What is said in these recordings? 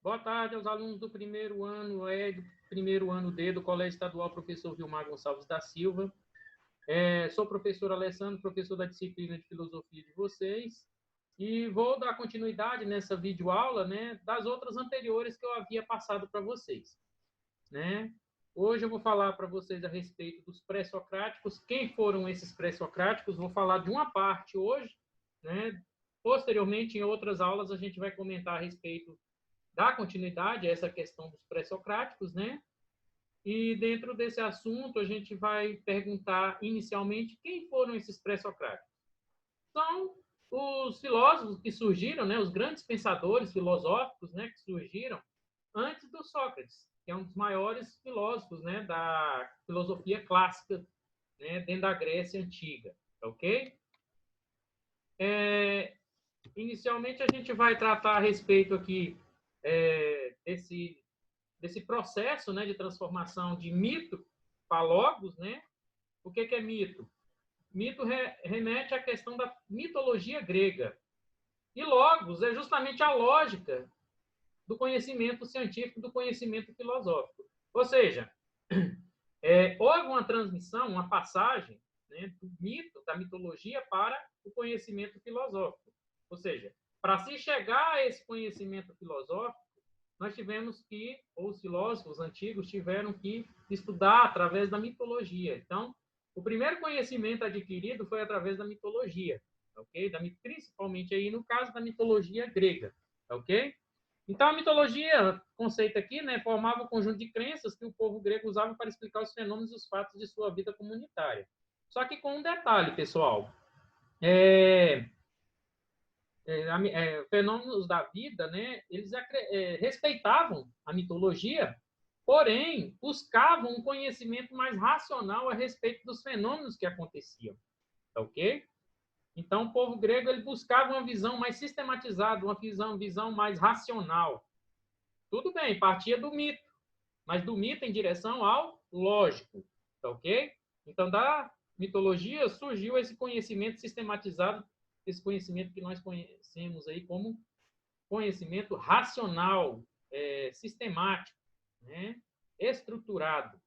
Boa tarde aos alunos do primeiro ano E e do primeiro ano D do Colégio Estadual Professor Vilmar Gonçalves da Silva. Sou o professor Alessandro, professor da disciplina de filosofia de vocês, e vou dar continuidade nessa videoaula, né, das outras anteriores que eu havia passado para vocês, né? Hoje eu vou falar para vocês a respeito dos pré-socráticos. Quem foram esses pré-socráticos? Vou falar de uma parte hoje, né? Posteriormente, em outras aulas, a gente vai comentar a respeito da continuidade a essa questão dos pré-socráticos, né? E dentro desse assunto, a gente vai perguntar inicialmente quem foram esses pré-socráticos. São os filósofos que surgiram, né? Os grandes pensadores filosóficos, né? Que surgiram antes do Sócrates, que é um dos maiores filósofos, né? Da filosofia clássica, né? Dentro da Grécia Antiga, ok? Inicialmente, a gente vai tratar a respeito aqui desse processo, né, de transformação de mito para logos, né? O que é mito? Mito remete à questão da mitologia grega. E logos é justamente a lógica do conhecimento científico, do conhecimento filosófico. Ou seja, houve uma transmissão, uma passagem, né, do mito, da mitologia para o conhecimento filosófico. Ou seja, para se chegar a esse conhecimento filosófico, nós tivemos que, ou os filósofos antigos tiveram que estudar através da mitologia. Então, o primeiro conhecimento adquirido foi através da mitologia, ok? Principalmente aí no caso da mitologia grega, ok? Então, a mitologia, conceito aqui, né, formava um conjunto de crenças que o povo grego usava para explicar os fenômenos e os fatos de sua vida comunitária. Só que com um detalhe, pessoal. Fenômenos da vida, né, eles respeitavam a mitologia, porém buscavam um conhecimento mais racional a respeito dos fenômenos que aconteciam, ok? Então, o povo grego ele buscava uma visão mais sistematizada, uma visão mais racional. Tudo bem, partia do mito, mas do mito em direção ao lógico, ok? Então, da mitologia surgiu esse conhecimento sistematizado, esse conhecimento que nós conhecemos aí como conhecimento racional, sistemático, né? Estruturado,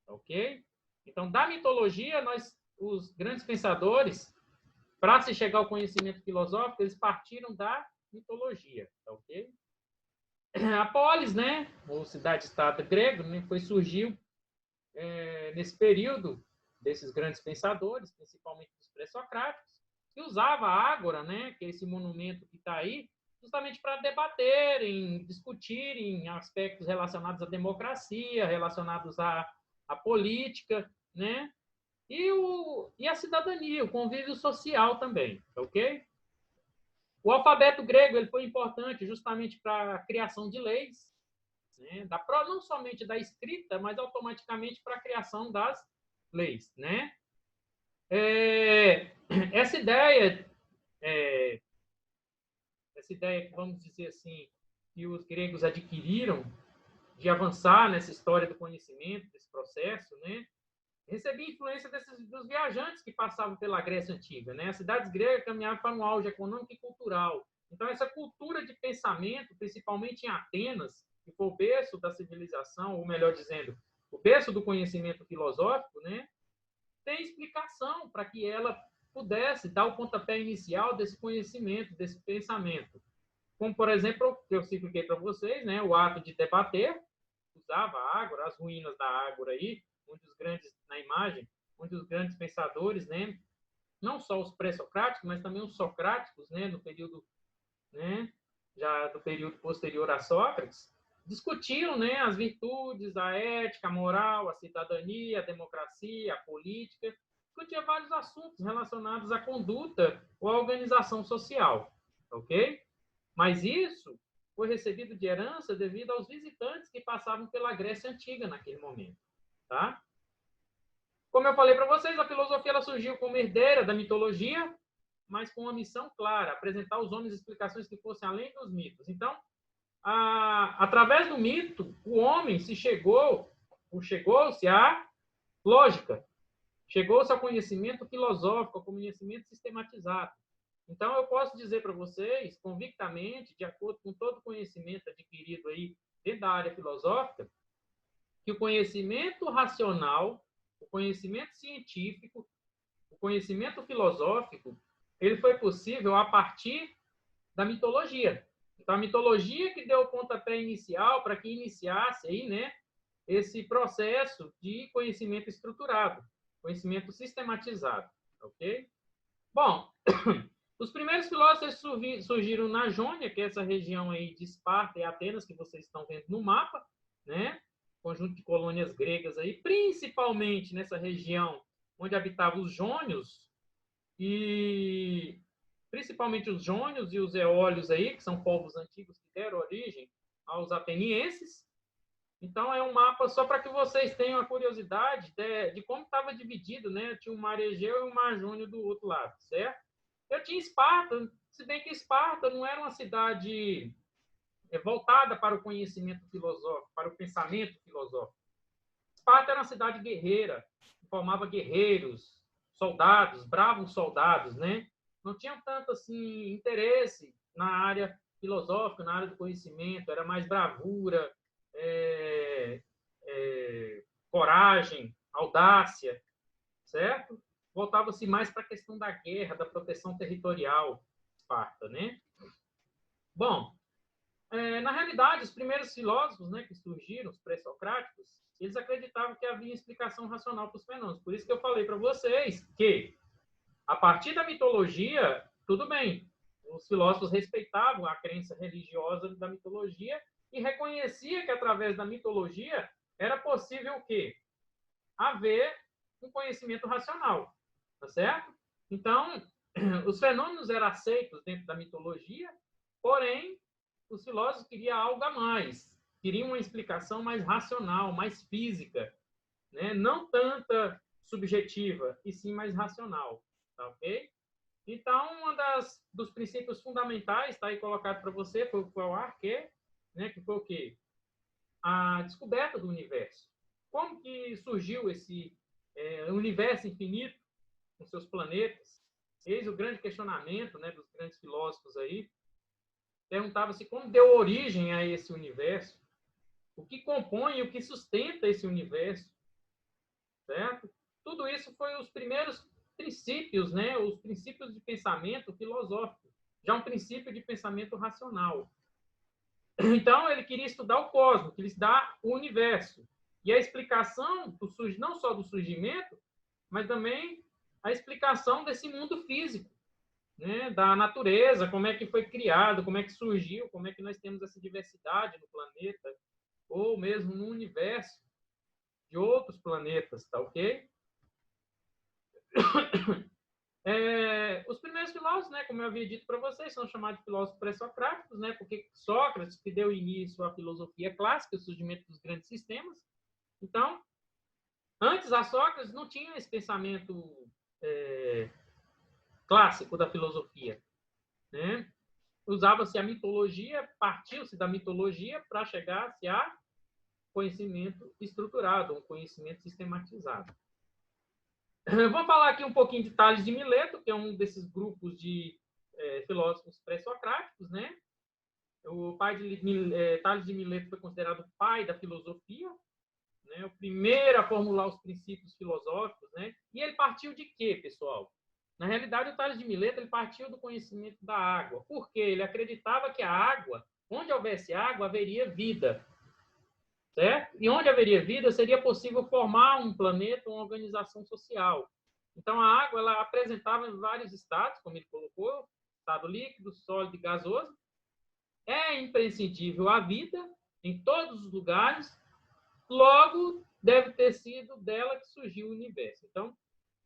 ok? Então, da mitologia, os grandes pensadores, para se chegar ao conhecimento filosófico, eles partiram da mitologia, ok? A polis, né, ou cidade-estado grego, né, surgiu nesse período desses grandes pensadores, principalmente dos pré-socráticos, que usava a ágora, né, que é esse monumento que está aí, justamente para debaterem, discutirem aspectos relacionados à democracia, relacionados à política, né, e a cidadania, o convívio social também, ok? O alfabeto grego ele foi importante justamente para a criação de leis, né? Não somente da escrita, mas automaticamente para a criação das leis, né? Essa ideia que vamos dizer assim, que os gregos adquiriram de avançar nessa história do conhecimento, desse processo, né? Recebia influência dos viajantes que passavam pela Grécia Antiga, né? As cidades gregas caminhavam para um auge econômico e cultural. Então, essa cultura de pensamento, principalmente em Atenas, que foi o berço da civilização, ou melhor dizendo, o berço do conhecimento filosófico, né? Tem explicação para que ela pudesse dar o pontapé inicial desse conhecimento, desse pensamento. Como, por exemplo, que eu expliquei para vocês, né? O ato de debater, usava a ágora, as ruínas da ágora aí, onde os grandes, na imagem, onde os grandes pensadores, né, não só os pré-socráticos, mas também os socráticos, né, no período, né, já do período posterior a Sócrates, discutiam, né, as virtudes, a ética, a moral, a cidadania, a democracia, a política, discutia vários assuntos relacionados à conduta ou à organização social, ok? Mas isso foi recebido de herança devido aos visitantes que passavam pela Grécia Antiga naquele momento, tá? Como eu falei para vocês, a filosofia ela surgiu como herdeira da mitologia, mas com uma missão clara, apresentar aos homens explicações que fossem além dos mitos. Então, através do mito, o homem chegou-se à lógica, chegou-se ao conhecimento filosófico, ao conhecimento sistematizado. Então, eu posso dizer para vocês, convictamente, de acordo com todo o conhecimento adquirido aí dentro da área filosófica, que o conhecimento racional, o conhecimento científico, o conhecimento filosófico, ele foi possível a partir da mitologia. Então, a mitologia que deu o pontapé inicial para que iniciasse aí, né, esse processo de conhecimento estruturado, conhecimento sistematizado, ok? Bom, os primeiros filósofos surgiram na Jônia, que é essa região aí de Esparta e Atenas que vocês estão vendo no mapa, né? Conjunto de colônias gregas aí, principalmente nessa região onde habitavam os jônios e principalmente os jônios e os eólios aí, que são povos antigos que deram origem aos atenienses. Então, é um mapa só para que vocês tenham a curiosidade de como estava dividido, né? Tinha o Mar Egeu e o Mar Jônio do outro lado, certo? Eu tinha Esparta, se bem que Esparta não era uma cidade voltada para o conhecimento filosófico, para o pensamento filosófico. Esparta era uma cidade guerreira, formava guerreiros, soldados, bravos soldados, né? Não tinham tanto assim interesse na área filosófica, na área do conhecimento, era mais bravura, coragem, audácia, certo? Voltava-se mais para a questão da guerra, da proteção territorial, Esparta, né? Bom, na realidade, os primeiros filósofos, né, que surgiram, os pré-socráticos, eles acreditavam que havia explicação racional para os fenômenos. Por isso que eu falei para vocês que, a partir da mitologia, tudo bem, os filósofos respeitavam a crença religiosa da mitologia e reconhecia que, através da mitologia, era possível o quê? Haver um conhecimento racional, tá certo? Então, os fenômenos eram aceitos dentro da mitologia, porém, os filósofos queriam algo a mais, queriam uma explicação mais racional, mais física, né? Não tanta subjetiva, e sim mais racional, tá ok? Então, dos princípios fundamentais, está aí colocado para você, foi o arquê, né? Que foi o quê? A descoberta do universo. Como que surgiu esse universo infinito com seus planetas? Eis o grande questionamento, né, dos grandes filósofos aí. Perguntava-se como deu origem a esse universo, o que compõe e o que sustenta esse universo, certo? Tudo isso foi os primeiros princípios, né, os princípios de pensamento filosófico, já um princípio de pensamento racional. Então, ele queria estudar o cosmos, queria estudar o universo. E a explicação, não só do surgimento, mas também a explicação desse mundo físico, né, da natureza, como é que foi criado, como é que surgiu, como é que nós temos essa diversidade no planeta, ou mesmo no universo de outros planetas, tá ok? Os primeiros filósofos, né, como eu havia dito para vocês, são chamados de filósofos pré-socráticos, né, porque Sócrates que deu início à filosofia clássica, o surgimento dos grandes sistemas. Então, antes a Sócrates não tinha esse pensamento clássico da filosofia, né? Usava-se a mitologia, partiu-se da mitologia para chegar-se a conhecimento estruturado, um conhecimento sistematizado. Vamos falar aqui um pouquinho de Tales de Mileto, que é um desses grupos de filósofos pré-socráticos, né? O pai de Tales de Mileto foi considerado o pai da filosofia, né? O primeiro a formular os princípios filosóficos, né? E ele partiu de quê, pessoal? Na realidade, o Tales de Mileto ele partiu do conhecimento da água. Por quê? Ele acreditava que a água, onde houvesse água, haveria vida. Certo? E onde haveria vida, seria possível formar um planeta, uma organização social. Então, a água ela apresentava vários estados, como ele colocou, estado líquido, sólido e gasoso. É imprescindível a vida em todos os lugares, logo deve ter sido dela que surgiu o universo. Então,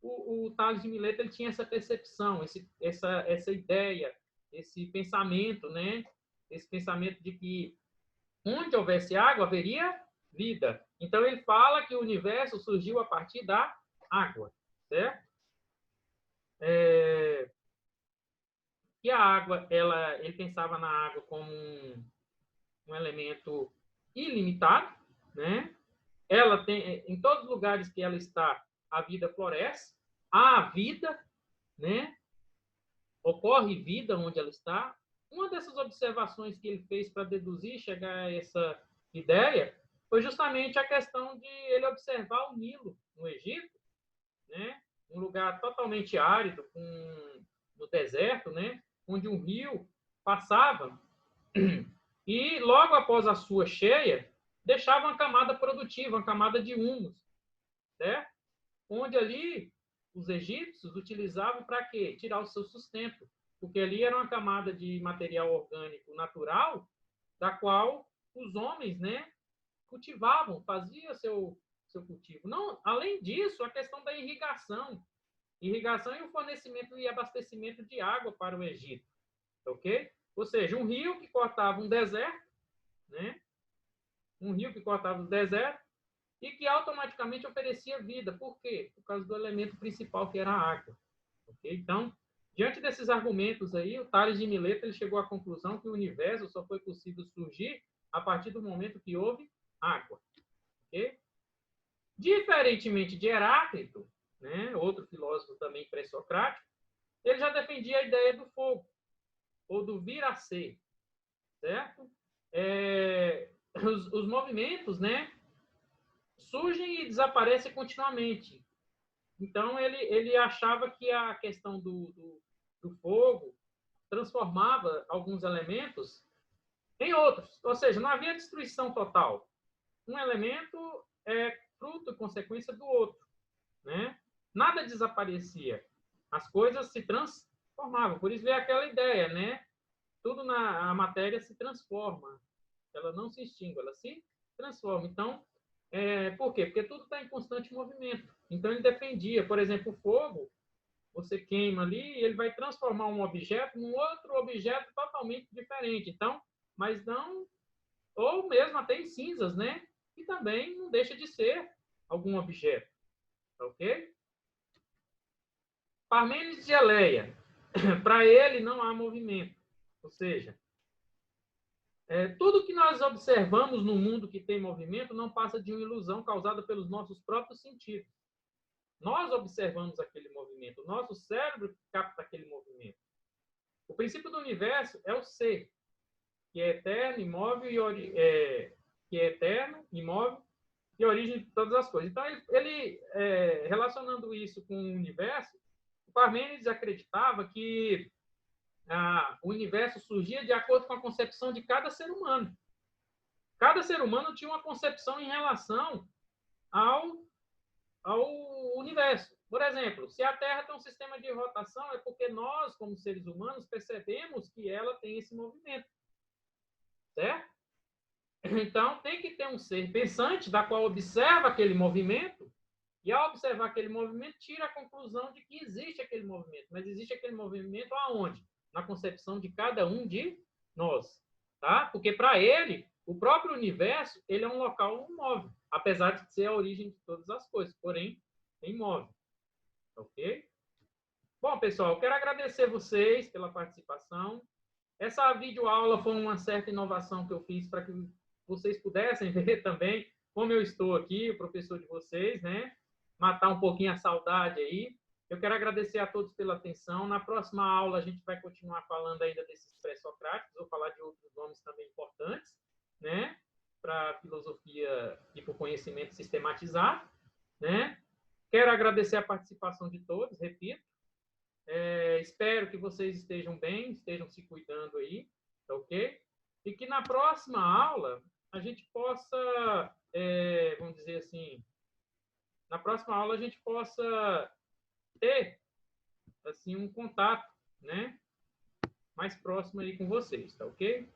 o Tales de Mileto ele tinha essa percepção, essa ideia, esse pensamento, né? Esse pensamento de que onde houvesse água, haveria vida. Então, ele fala que o universo surgiu a partir da água, certo? E a água, ele pensava na água como um elemento ilimitado, né? Ela tem, em todos os lugares que ela está, a vida floresce, há vida, né? ocorre vida onde ela está. Uma dessas observações que ele fez para deduzir, chegar a essa ideia, foi justamente a questão de ele observar o Nilo no Egito, né? Um lugar totalmente árido, no deserto, né? Onde um rio passava e logo após a sua cheia deixava uma camada produtiva, uma camada de humus, certo? Onde ali os egípcios utilizavam para quê? Tirar o seu sustento, porque ali era uma camada de material orgânico natural, da qual os homens, né, cultivavam, faziam seu cultivo. Não, além disso, a questão da irrigação e o fornecimento e abastecimento de água para o Egito, ok? Ou seja, um rio que cortava um deserto, né? Um rio que cortava o deserto e que automaticamente oferecia vida. Por quê? Por causa do elemento principal, que era a água. Okay? Então, diante desses argumentos aí, o Tales de Mileto ele chegou à conclusão que o universo só foi possível surgir a partir do momento que houve água. Okay? Diferentemente de Heráclito, né, outro filósofo também pré-socrático, ele já defendia a ideia do fogo, ou do vir a ser, certo? Os movimentos, né, surgem e desaparecem continuamente. Então, ele achava que a questão do fogo transformava alguns elementos em outros. Ou seja, não havia destruição total. Um elemento é fruto e consequência do outro, né? Nada desaparecia. As coisas se transformavam. Por isso veio aquela ideia, né? Tudo a matéria se transforma. Ela não se extingue, ela se transforma. Então, por quê? Porque tudo está em constante movimento. Então, ele defendia, por exemplo, o fogo, você queima ali e ele vai transformar um objeto num outro objeto totalmente diferente. Então, mas não, ou mesmo até em cinzas, né? E também não deixa de ser algum objeto, ok? Parmênides de Eleia, para ele não há movimento, ou seja, tudo que nós observamos no mundo que tem movimento não passa de uma ilusão causada pelos nossos próprios sentidos. Nós observamos aquele movimento, o nosso cérebro capta aquele movimento. O princípio do universo é o ser, que é eterno, imóvel e origem de todas as coisas. Então, ele relacionando isso com o universo, o Parmênides acreditava que o universo surgia de acordo com a concepção de cada ser humano. Cada ser humano tinha uma concepção em relação ao universo. Por exemplo, se a Terra tem um sistema de rotação, é porque nós, como seres humanos, percebemos que ela tem esse movimento. Certo? Então, tem que ter um ser pensante, da qual observa aquele movimento, e ao observar aquele movimento, tira a conclusão de que existe aquele movimento. Mas existe aquele movimento aonde? Na concepção de cada um de nós. Tá? Porque, para ele, o próprio universo ele é um local imóvel, apesar de ser a origem de todas as coisas, porém, é imóvel. Ok? Bom, pessoal, eu quero agradecer vocês pela participação. Essa videoaula foi uma certa inovação que eu fiz para que vocês pudessem ver também como eu estou aqui, o professor de vocês, né? Matar um pouquinho a saudade aí. Eu quero agradecer a todos pela atenção. Na próxima aula, a gente vai continuar falando ainda desses pré-socráticos, vou falar de outros nomes também importantes, né? Para a filosofia e para o conhecimento sistematizado, né? Quero agradecer a participação de todos, repito. Espero que vocês estejam bem, estejam se cuidando aí, ok? E que na próxima aula a gente possa, vamos dizer assim, na próxima aula a gente possa ter assim um contato, né, mais próximo aí com vocês, tá ok?